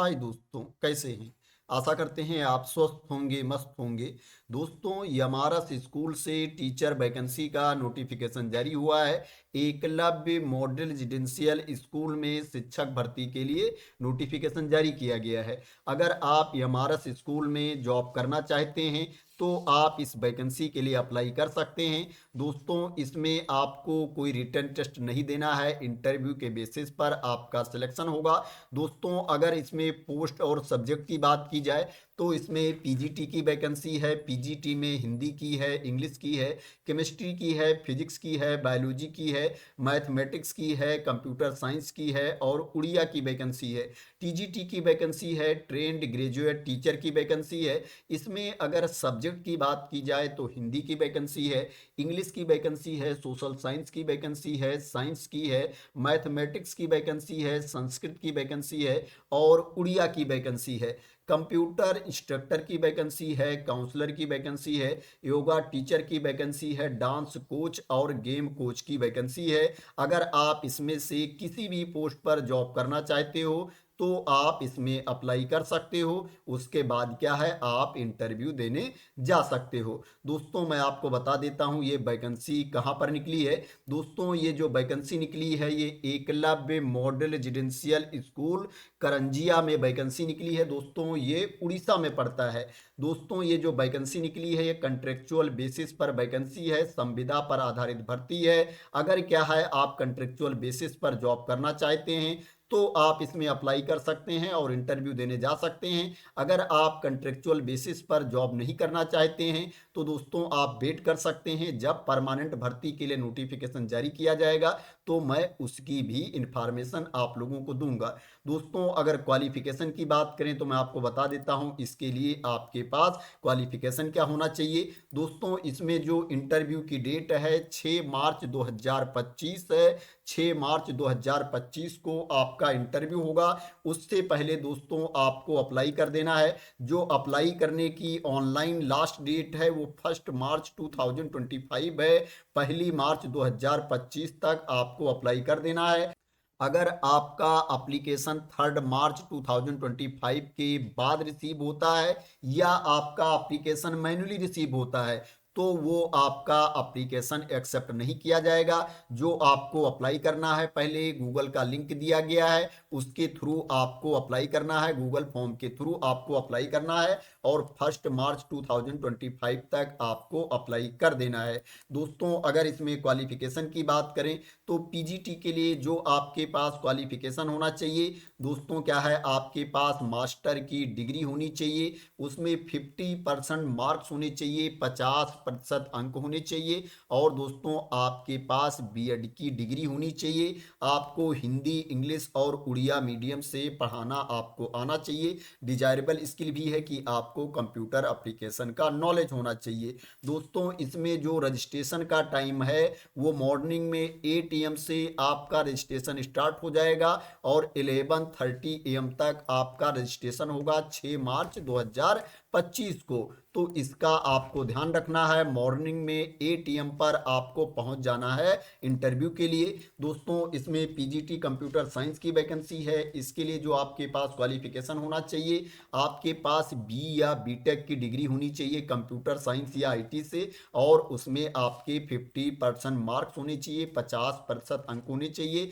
हाय दोस्तों, कैसे हैं। आशा करते हैं आप स्वस्थ होंगे, मस्त होंगे। दोस्तों, यमारस स्कूल से टीचर वैकेंसी का नोटिफिकेशन जारी हुआ है। एकलव्य मॉडल रेजिडेंशियल स्कूल में शिक्षक भर्ती के लिए नोटिफिकेशन जारी किया गया है। अगर आप यमारस स्कूल में जॉब करना चाहते हैं तो आप इस वैकेंसी के लिए अप्लाई कर सकते हैं। दोस्तों, इसमें आपको कोई रिटन टेस्ट नहीं देना है, इंटरव्यू के बेसिस पर आपका सिलेक्शन होगा। दोस्तों, अगर इसमें पोस्ट और सब्जेक्ट की बात की जाए तो इसमें पीजीटी की वैकेंसी है। पीजीटी में हिंदी की है, इंग्लिश की है, केमिस्ट्री की है, फिजिक्स की है, बायोलॉजी की है, मैथमेटिक्स की है, कंप्यूटर साइंस की है और उड़िया की वैकेंसी है। टीजीटी की वैकेंसी है, ट्रेंड ग्रेजुएट टीचर की वैकेंसी है। इसमें अगर सब्जेक्ट की बात की जाए तो हिंदी की वैकेंसी है, इंग्लिश की वैकेंसी है, सोशल साइंस की वैकेंसी है, साइंस की है, मैथमेटिक्स की वैकेंसी है, संस्कृत की वैकेंसी है और उड़िया की वैकेंसी है। कंप्यूटर इंस्ट्रक्टर की वैकेंसी है, काउंसलर की वैकेंसी है, योगा टीचर की वैकेंसी है, डांस कोच और गेम कोच की वैकेंसी है। अगर आप इसमें से किसी भी पोस्ट पर जॉब करना चाहते हो तो आप इसमें अप्लाई कर सकते हो। उसके बाद क्या है, आप इंटरव्यू देने जा सकते हो। दोस्तों, मैं आपको बता देता हूं ये वैकेंसी कहां पर निकली है। दोस्तों, ये जो वैकेंसी निकली है ये Eklavya model residential school Karanjia में वैकेंसी निकली है। दोस्तों, ये उड़ीसा में पड़ता है। दोस्तों, ये जो वैकेंसी निकली है ये कंट्रेक्चुअल बेसिस पर वैकेंसी है, संविदा पर आधारित भर्ती है। अगर क्या है, आप कंट्रेक्चुअल बेसिस पर जॉब करना चाहते हैं तो आप इसमें अप्लाई कर सकते हैं और इंटरव्यू देने जा सकते हैं। अगर आप कंट्रेक्चुअल बेसिस पर जॉब नहीं करना चाहते हैं तो दोस्तों आप वेट कर सकते हैं, जब परमानेंट भर्ती के लिए नोटिफिकेशन जारी किया जाएगा तो मैं उसकी भी इंफॉर्मेशन आप लोगों को दूंगा। दोस्तों, अगर क्वालिफिकेशन की बात करें तो मैं आपको बता देता हूं इसके लिए आपके पास क्वालिफिकेशन क्या होना चाहिए। दोस्तों, इसमें जो इंटरव्यू की डेट है 6 मार्च 2025 है। 6 मार्च 2025 को आपका इंटरव्यू होगा। उससे पहले दोस्तों आपको अप्लाई कर देना है। जो अप्लाई करने की ऑनलाइन लास्ट डेट है वो 1 मार्च 2025 है। 1 मार्च 2025 तक आपको अप्लाई कर देना है। अगर आपका एप्लीकेशन 3 मार्च 2025 के बाद रिसीव होता है या आपका एप्लीकेशन मैन्युअली रिसीव होता है तो वो आपका एप्लीकेशन एक्सेप्ट नहीं किया जाएगा। जो आपको अप्लाई करना है, पहले गूगल का लिंक दिया गया है, उसके थ्रू आपको अप्लाई करना है, गूगल फॉर्म के थ्रू आपको अप्लाई करना है और 1 मार्च 2025 तक आपको अप्लाई कर देना है। दोस्तों, अगर इसमें क्वालिफिकेशन की बात करें तो पीजीटी के लिए जो आपके पास क्वालिफिकेशन होना चाहिए दोस्तों, क्या है, आपके पास मास्टर की डिग्री होनी चाहिए। उसमें 50% मार्क्स होने चाहिए, 50% अंक होने चाहिए और दोस्तों आपके पास बीएड की डिग्री होनी चाहिए। आपको हिंदी, इंग्लिश और उड़िया मीडियम से पढ़ाना आपको आना चाहिए। डिजायरेबल स्किल भी है कि आपको कंप्यूटर एप्लीकेशन का नॉलेज होना चाहिए। दोस्तों, इसमें जो रजिस्ट्रेशन का टाइम है वो मॉर्निंग में 8 AM से आपका रजिस्ट्रेशन स्टार्ट हो जाएगा और 11:30 AM तक आपका रजिस्ट्रेशन होगा 6 मार्च 2025 को। तो इसका आपको ध्यान रखना है, मॉर्निंग में 8 AM पर आपको पहुंच जाना है इंटरव्यू के लिए। दोस्तों, इसमें पीजीटी कंप्यूटर साइंस की वैकेंसी है। इसके लिए जो आपके पास क्वालिफिकेशन होना चाहिए, आपके पास बी या बीटेक की डिग्री होनी चाहिए कंप्यूटर साइंस या आईटी से और उसमें आपके 50% मार्क्स होने चाहिए, 50% अंक होने चाहिए।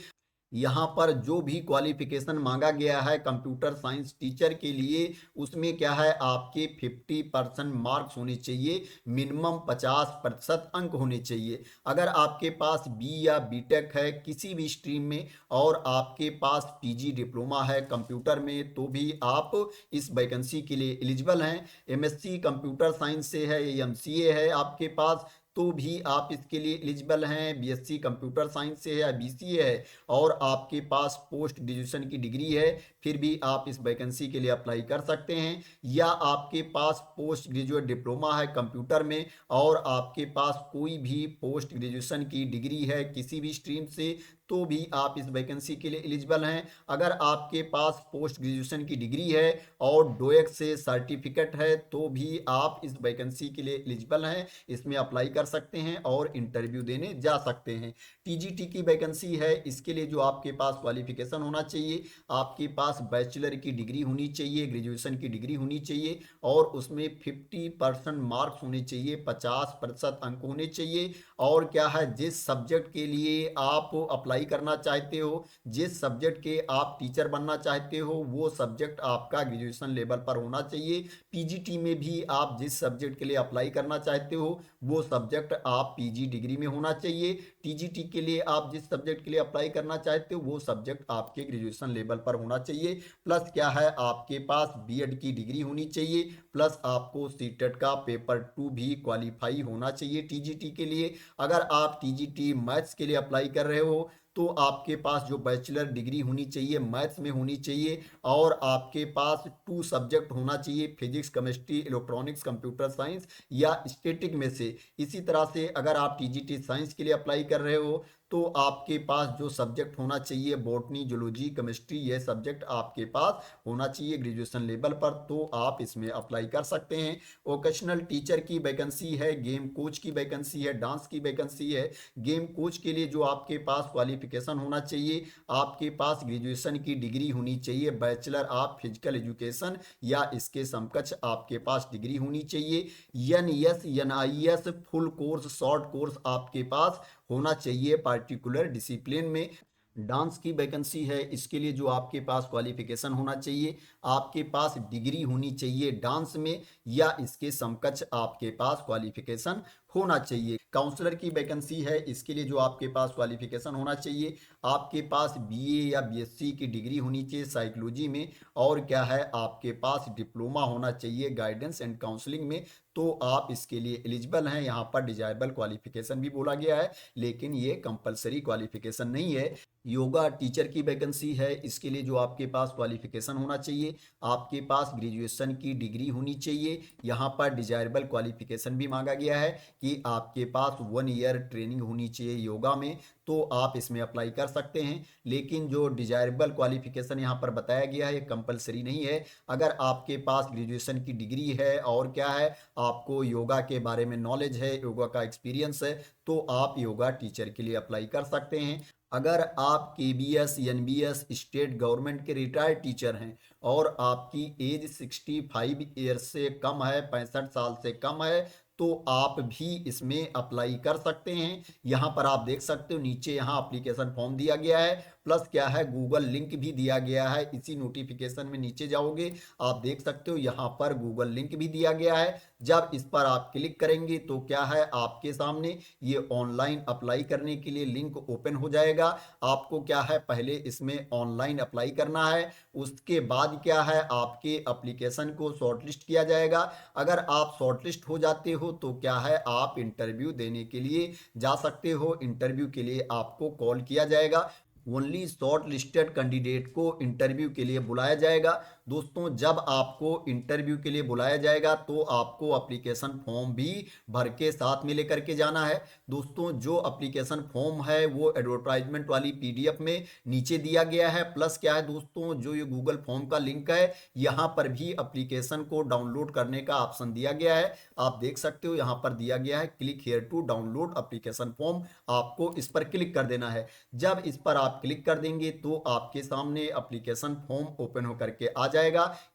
यहाँ पर जो भी क्वालिफिकेशन मांगा गया है कंप्यूटर साइंस टीचर के लिए उसमें क्या है, आपके 50% मार्क्स होने चाहिए, मिनिमम 50% अंक होने चाहिए। अगर आपके पास बी या बीटेक है किसी भी स्ट्रीम में और आपके पास पीजी डिप्लोमा है कंप्यूटर में तो भी आप इस वैकेंसी के लिए एलिजिबल हैं। एमएससी कंप्यूटर साइंस से है या एमसीए है आपके पास तो भी आप इसके लिए एलिजिबल हैं। बीएससी कंप्यूटर साइंस से है या बीसीए है और आपके पास पोस्ट ग्रेजुएशन की डिग्री है फिर भी आप इस वैकेंसी के लिए अप्लाई कर सकते हैं। या आपके पास पोस्ट ग्रेजुएट डिप्लोमा है कंप्यूटर में और आपके पास कोई भी पोस्ट ग्रेजुएशन की डिग्री है किसी भी स्ट्रीम से तो भी आप इस वैकेंसी के लिए एलिजिबल हैं। अगर आपके पास पोस्ट ग्रेजुएशन की डिग्री है और डोएक से सर्टिफिकेट है तो भी आप इस वैकेंसी के लिए एलिजिबल हैं, इसमें अप्लाई कर सकते हैं और इंटरव्यू देने जा सकते हैं। टीजीटी की वैकेंसी है, इसके लिए जो आपके पास क्वालिफिकेशन होना चाहिए, आपके पास बैचलर की डिग्री होनी चाहिए, ग्रेजुएशन की डिग्री होनी चाहिए और उसमें 50% मार्क्स होने चाहिए, 50% अंक होने चाहिए। और क्या है, जिस सब्जेक्ट के लिए आप अप्लाई करना चाहते हो, जिस सब्जेक्ट के आप टीचर बनना चाहते हो, वो सब्जेक्ट आपका ग्रेजुएशन लेवल पर होना चाहिए। पीजीटी में भी आप जिस सब्जेक्ट के लिए अप्लाई करना चाहते हो वो सब्जेक्ट आप पीजी डिग्री में होना चाहिए। टीजीटी के लिए आप जिस सब्जेक्ट के लिए अप्लाई करना चाहते हो वो सब्जेक्ट आपके ग्रेजुएशन लेवल पर होना चाहिए। प्लस क्या है, आपके पास बीएड की डिग्री होनी चाहिए, प्लस आपको सीटेट का पेपर 2 भी क्वालिफाई होना चाहिए टीजीटी के लिए। अगर आप टीजीटी मैथ्स के लिए अप्लाई कर रहे हो तो आपके पास जो बैचलर डिग्री होनी चाहिए मैथ्स में होनी चाहिए और आपके पास 2 सब्जेक्ट होना चाहिए, physics, chemistry, electronics, computer science या स्टैटिक में से। इसी तरह से अगर आप टीजीटी साइंस के लिए अप्लाई कर रहे हो तो आपके पास जो सब्जेक्ट होना चाहिए बॉटनी, जूलॉजी, केमिस्ट्री, ये सब्जेक्ट आपके पास होना चाहिए ग्रेजुएशन लेवल पर, तो आप इसमें अप्लाई कर सकते हैं। वोकेशनल टीचर की वैकेंसी है, गेम कोच की वैकेंसी है, डांस की वैकेंसी है। गेम कोच के लिए जो आपके पास क्वालिफिकेशन होना चाहिए, आपके पास ग्रेजुएशन की डिग्री होनी चाहिए, बैचलर ऑफ फिजिकल एजुकेशन या इसके समकक्ष आपके पास डिग्री होनी चाहिए। NS, NIS full course, short course आपके पास होना चाहिए पार्टिकुलर डिसिप्लिन में। डांस की वैकेंसी है, इसके लिए जो आपके पास क्वालिफिकेशन होना चाहिए, आपके पास डिग्री होनी चाहिए डांस में या इसके समकक्ष आपके पास क्वालिफिकेशन होना चाहिए। काउंसलर की वैकेंसी है, इसके लिए जो आपके पास क्वालिफिकेशन होना चाहिए, आपके पास बीए या बीएससी की डिग्री होनी चाहिए साइकोलॉजी में और क्या है, आपके पास डिप्लोमा होना चाहिए गाइडेंस एंड काउंसलिंग में, तो आप इसके लिए एलिजिबल हैं। यहाँ पर डिजायरेबल क्वालिफिकेशन भी बोला गया है लेकिन ये कंपलसरी क्वालिफिकेशन नहीं है। योगा टीचर की वैकेंसी है, इसके लिए जो आपके पास क्वालिफिकेशन होना चाहिए, आपके पास ग्रेजुएशन की डिग्री होनी चाहिए। यहाँ पर डिजायरेबल क्वालिफिकेशन भी मांगा गया है कि आपके पास 1 ईयर ट्रेनिंग होनी चाहिए योगा में, तो आप इसमें अप्लाई कर सकते हैं। लेकिन जो डिजायरेबल क्वालिफिकेशन यहाँ पर बताया गया है ये कंपलसरी नहीं है। अगर आपके पास ग्रेजुएशन की डिग्री है और क्या है, आपको योगा के बारे में नॉलेज है, योगा का एक्सपीरियंस है, तो आप योगा टीचर के लिए अप्लाई कर सकते हैं। अगर आप केबीएस, एनबीएस, स्टेट गवर्नमेंट के रिटायर्ड टीचर हैं और आपकी एज 65 ईयर्स से कम है, 65 साल से कम है, तो आप भी इसमें अप्लाई कर सकते हैं। यहाँ पर आप देख सकते हो नीचे यहाँ एप्लीकेशन फॉर्म दिया गया है, प्लस क्या है गूगल लिंक भी दिया गया है। इसी नोटिफिकेशन में नीचे जाओगे आप देख सकते हो यहाँ पर गूगल लिंक भी दिया गया है। जब इस पर आप क्लिक करेंगे तो क्या है, आपके सामने ये ऑनलाइन अप्लाई करने के लिए लिंक ओपन हो जाएगा। आपको क्या है, पहले इसमें ऑनलाइन अप्लाई करना है, उसके बाद क्या है, आपके एप्लीकेशन को शॉर्टलिस्ट किया जाएगा। अगर आप शॉर्टलिस्ट हो जाते हो तो क्या है, आप इंटरव्यू देने के लिए जा सकते हो। इंटरव्यू के लिए आपको कॉल किया जाएगा, ओनली शॉर्ट लिस्टेड कैंडिडेट को इंटरव्यू के लिए बुलाया जाएगा। दोस्तों जब आपको इंटरव्यू के लिए बुलाया जाएगा तो आपको एप्लीकेशन फॉर्म भी भर के साथ में लेकर के जाना है। दोस्तों जो एप्लीकेशन फॉर्म है वो एडवर्टाइजमेंट वाली पीडीएफ में नीचे दिया गया है। प्लस क्या है दोस्तों, जो ये गूगल फॉर्म का लिंक है यहाँ पर भी एप्लीकेशन को डाउनलोड करने का ऑप्शन दिया गया है। आप देख सकते हो यहाँ पर दिया गया है click here to download application form, आपको इस पर क्लिक कर देना है। जब इस पर आप क्लिक कर देंगे तो आपके सामने एप्लीकेशन फॉर्म ओपन होकर के आ जाएगा।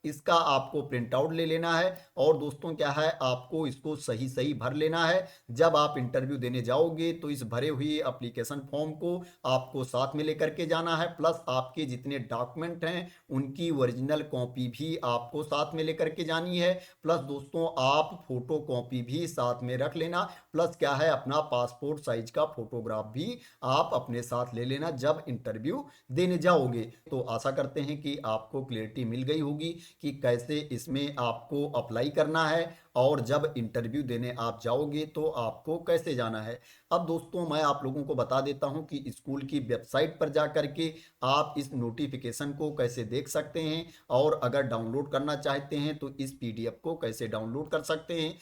इसका आपको प्रिंट आउट ले लेना है और दोस्तों क्या है, आपको इसको सही सही भर लेना है। जब आप इंटरव्यू देने जाओगे तो इस भरे हुए एप्लीकेशन फॉर्म को आपको साथ में लेकर के जाना है, प्लस आपके जितने डॉक्यूमेंट हैं उनकी ओरिजिनल कॉपी भी आपको साथ में लेकर के जानी है। प्लस दोस्तों आप फोटो कॉपी भी साथ में रख लेना, प्लस क्या है, अपना पासपोर्ट साइज का फोटोग्राफ भी आप अपने साथ ले लेना जब इंटरव्यू देने जाओगे। तो आशा करते हैं कि आपको क्लियरिटी मिल गई होगी कि कैसे इसमें आपको अप्लाई करना है और जब इंटरव्यू देने आप जाओगे तो आपको कैसे जाना है। अब दोस्तों मैं आप लोगों को बता देता हूं कि स्कूल की वेबसाइट पर जा करके आप इस नोटिफिकेशन को कैसे देख सकते हैं और अगर डाउनलोड करना चाहते हैं तो इस पीडीएफ को कैसे डाउनलोड कर सकते हैं।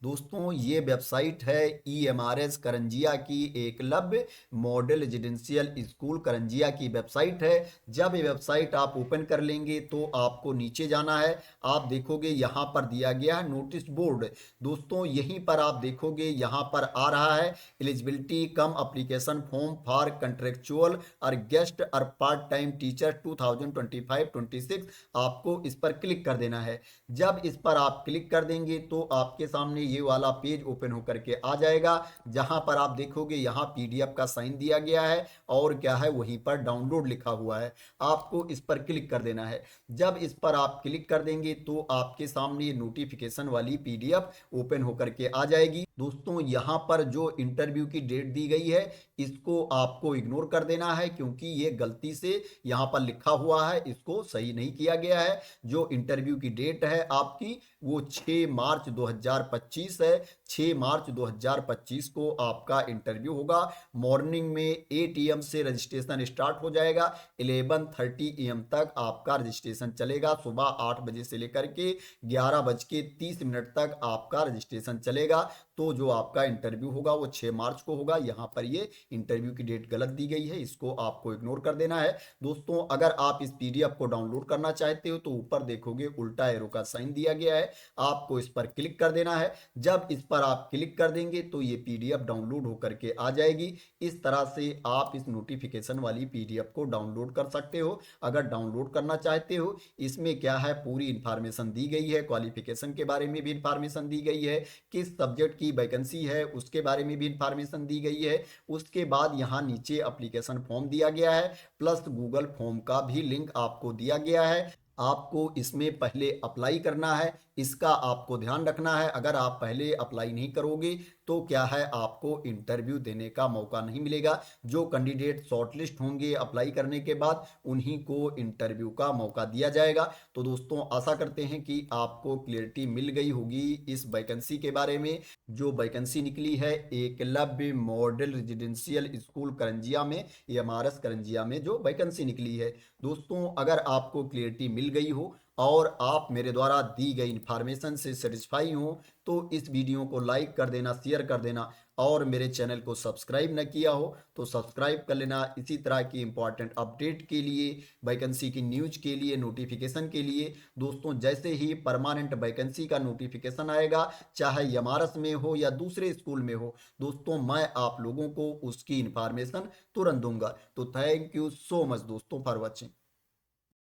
दोस्तों ये वेबसाइट है EMRS करंजिया की, Eklavya model residential school Karanjia की वेबसाइट है। जब ये वेबसाइट आप ओपन कर लेंगे तो आपको नीचे जाना है। आप देखोगे यहाँ पर दिया गया है नोटिस बोर्ड। दोस्तों यहीं पर आप देखोगे, यहाँ पर आ रहा है eligibility cum application form for contractual और गेस्ट और पार्ट टाइम टीचर 2025-26। आपको इस पर क्लिक कर देना है। जब इस पर आप क्लिक कर देंगे तो आपके सामने ये वाला पेज ओपन होकर के आ जाएगा, जहां पर आप देखोगे यहाँ PDF का साइन दिया गया है और क्या है वहीं पर डाउनलोड लिखा हुआ है। आपको इस पर क्लिक कर देना है। जब इस पर आप क्लिक कर देंगे तो आपके सामने ये नोटिफिकेशन वाली PDF ओपन होकर के आ जाएगी। दोस्तों यहाँ पर जो इंटरव्यू की डेट दी गई है इसको आपको इग्नोर कर देना है, क्योंकि ये गलती से यहाँ पर लिखा हुआ है, इसको सही नहीं किया गया है। जो इंटरव्यू की डेट है आपकी वो 6 मार्च 2025 है। 6 मार्च 2025 को आपका इंटरव्यू होगा। मॉर्निंग में 8 AM से रजिस्ट्रेशन स्टार्ट हो जाएगा। 11:30 AM तक आपका रजिस्ट्रेशन चलेगा। सुबह 8 बजे से लेकर के 11:30 तक आपका रजिस्ट्रेशन चलेगा। तो जो आपका इंटरव्यू होगा वो 6 मार्च को होगा। यहाँ पर ये इंटरव्यू की डेट गलत दी गई है, इसको आपको इग्नोर कर देना है। दोस्तों अगर आप इस PDF को डाउनलोड करना चाहते हो तो ऊपर देखोगे उल्टा एरो का साइन दिया गया है, आपको इस पर क्लिक कर देना है। जब इस पर आप क्लिक कर देंगे तो ये PDF डाउनलोड होकर के आ जाएगी। इस तरह से आप इस नोटिफिकेशन वाली PDF को डाउनलोड कर सकते हो। अगर डाउनलोड करना चाहते हो, इसमें क्या है पूरी इंफॉर्मेशन दी गई है, क्वालिफिकेशन के बारे में भी इंफॉर्मेशन दी गई है, किस सब्जेक्ट की वैकेंसी है उसके बारे में भी इंफॉर्मेशन दी गई है। उसके बाद यहाँ नीचे एप्लीकेशन फॉर्म दिया गया है, प्लस गूगल फॉर्म का भी लिंक आपको दिया गया है। आपको इसमें पहले अप्लाई करना है, इसका आपको ध्यान रखना है। अगर आप पहले अप्लाई नहीं करोगे तो क्या है आपको इंटरव्यू देने का मौका नहीं मिलेगा। जो कैंडिडेट शॉर्टलिस्ट होंगे अप्लाई करने के बाद उन्हीं को इंटरव्यू का मौका दिया जाएगा। तो दोस्तों आशा करते हैं कि आपको क्लियरिटी मिल गई होगी इस वैकेंसी के बारे में। जो वैकेंसी निकली है Eklavya model residential school Karanjia में, EMRS करंजिया में जो वैकेंसी निकली है। दोस्तों अगर आपको क्लियरिटी मिल गई हो और आप मेरे द्वारा दी गई इन्फॉर्मेशन से सेटिस्फाई हो तो इस वीडियो को लाइक कर देना, शेयर कर देना, और मेरे चैनल को सब्सक्राइब न किया हो तो सब्सक्राइब कर लेना। इसी तरह की इंपॉर्टेंट अपडेट के लिए, वैकेंसी की न्यूज के लिए, नोटिफिकेशन के लिए। दोस्तों जैसे ही परमानेंट वैकेंसी का नोटिफिकेशन आएगा, चाहे EMRS में हो या दूसरे स्कूल में हो, दोस्तों मैं आप लोगों को उसकी इंफॉर्मेशन तुरंत दूंगा। तो थैंक यू सो मच दोस्तों फॉर वॉचिंग।